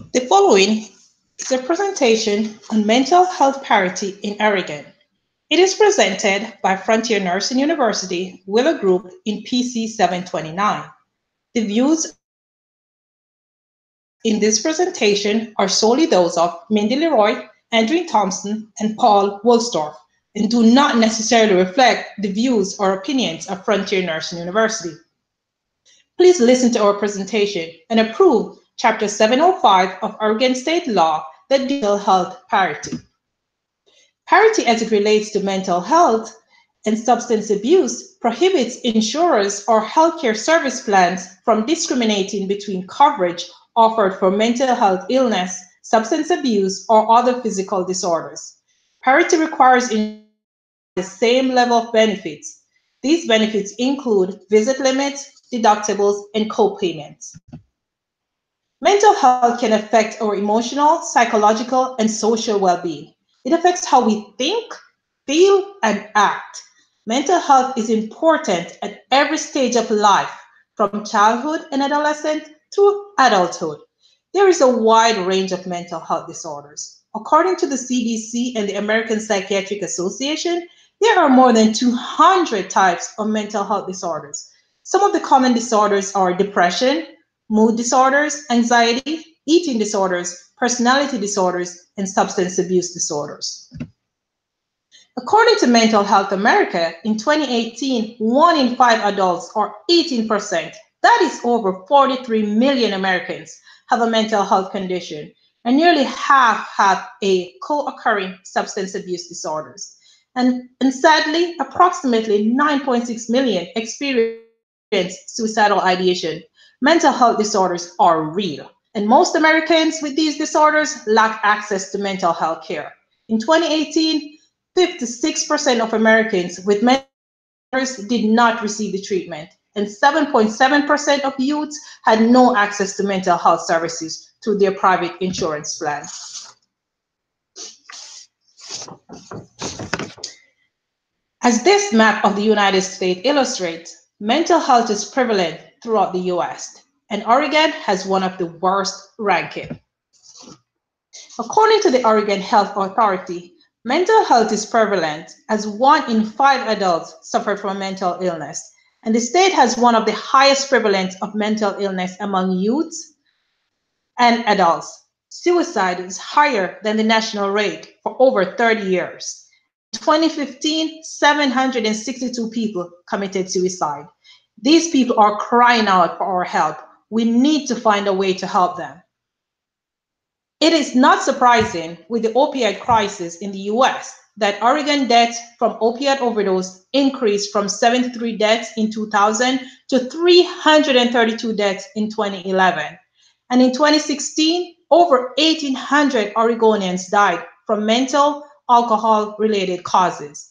The following is a presentation on mental health parity in Oregon. It is presented by Frontier Nursing University, Willow Group in PC 729. The views in this presentation are solely those of Mindy Leroy, Andrew Thompson, and Paul Woolstorff, and do not necessarily reflect the views or opinions of Frontier Nursing University. Please listen to our presentation and approve Chapter 705 of Oregon State Law that deals with mental health parity. Parity as it relates to mental health and substance abuse prohibits insurers or healthcare service plans from discriminating between coverage offered for mental health illness, substance abuse, or other physical disorders. Parity requires the same level of benefits. These benefits include visit limits, deductibles, and co-payments. Mental health can affect our emotional, psychological, and social well-being. It affects how we think, feel, and act. Mental health is important at every stage of life, from childhood and adolescence to adulthood. There is a wide range of mental health disorders. According to the CDC and the American Psychiatric Association, there are more than 200 types of mental health disorders. Some of the common disorders are depression, mood disorders, anxiety, eating disorders, personality disorders, and substance abuse disorders. According to Mental Health America, in 2018, 1 in 5 adults, or 18%, that is over 43 million Americans, have a mental health condition, and nearly half have a co-occurring substance abuse disorders. And sadly, approximately 9.6 million experience suicidal ideation. Mental health disorders are real, and most Americans with these disorders lack access to mental health care. In 2018, 56% of Americans with mental disorders did not receive the treatment, and 7.7% of youths had no access to mental health services through their private insurance plan. As this map of the United States illustrates, mental health is prevalent throughout the US, and Oregon has one of the worst ranking. According to the Oregon Health Authority, mental health is prevalent as 1 in 5 adults suffer from mental illness, and the state has one of the highest prevalence of mental illness among youths and adults. Suicide is higher than the national rate for over 30 years. In 2015, 762 people committed suicide. These people are crying out for our help. We need to find a way to help them. It is not surprising with the opioid crisis in the US that Oregon deaths from opioid overdose increased from 73 deaths in 2000 to 332 deaths in 2011. And in 2016, over 1,800 Oregonians died from mental alcohol-related causes.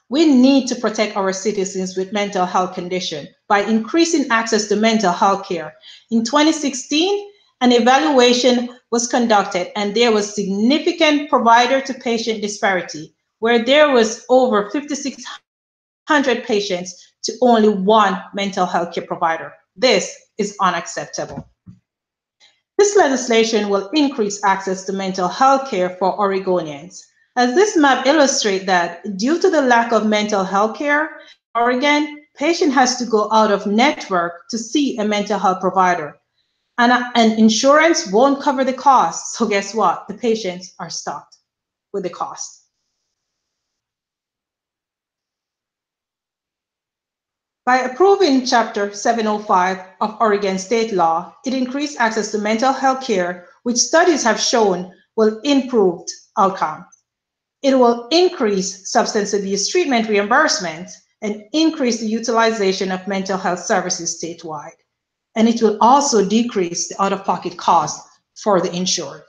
We need to protect our citizens with mental health conditions by increasing access to mental health care. In 2016, an evaluation was conducted and there was significant provider-to-patient disparity, where there was over 5,600 patients to only one mental health care provider. This is unacceptable. This legislation will increase access to mental health care for Oregonians. As this map illustrates that due to the lack of mental health care in Oregon, patient has to go out of network to see a mental health provider. And insurance won't cover the cost. So guess what? The patients are stuck with the cost. By approving Chapter 705 of Oregon state law, it increased access to mental health care, which studies have shown will improve outcomes. It will increase substance abuse treatment reimbursement and increase the utilization of mental health services statewide. And it will also decrease the out-of-pocket cost for the insured.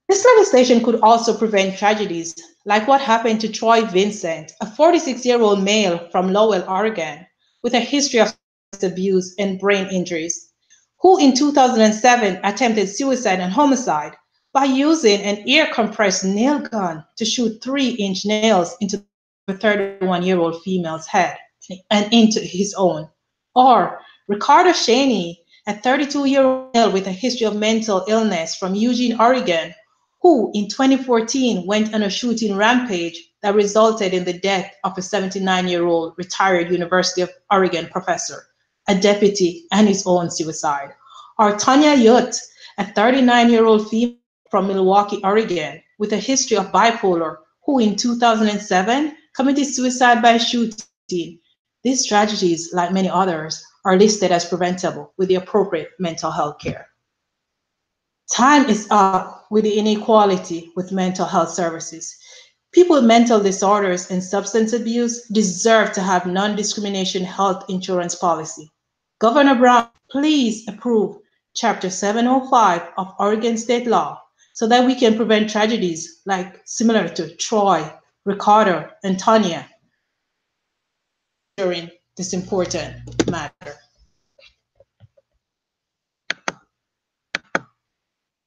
This legislation could also prevent tragedies like what happened to Troy Vincent, a 46-year-old male from Lowell, Oregon, with a history of abuse and brain injuries, who in 2007 attempted suicide and homicide by using an air-compressed nail gun to shoot 3-inch nails into the 31-year-old female's head and into his own. Or Ricardo Cheney, a 32-year-old male with a history of mental illness from Eugene, Oregon, who in 2014 went on a shooting rampage that resulted in the death of a 79-year-old retired University of Oregon professor, a deputy, and his own suicide. Or Tanya Yutt, a 39-year-old female from Milwaukee, Oregon, with a history of bipolar, who in 2007 committed suicide by shooting. These tragedies, like many others, are listed as preventable with the appropriate mental health care. Time is up with the inequality with mental health services. People with mental disorders and substance abuse deserve to have non-discrimination health insurance policy. Governor Brown, please approve Chapter 705 of Oregon state law so that we can prevent tragedies like similar to Troy, Ricardo, and Tanya during this important matter.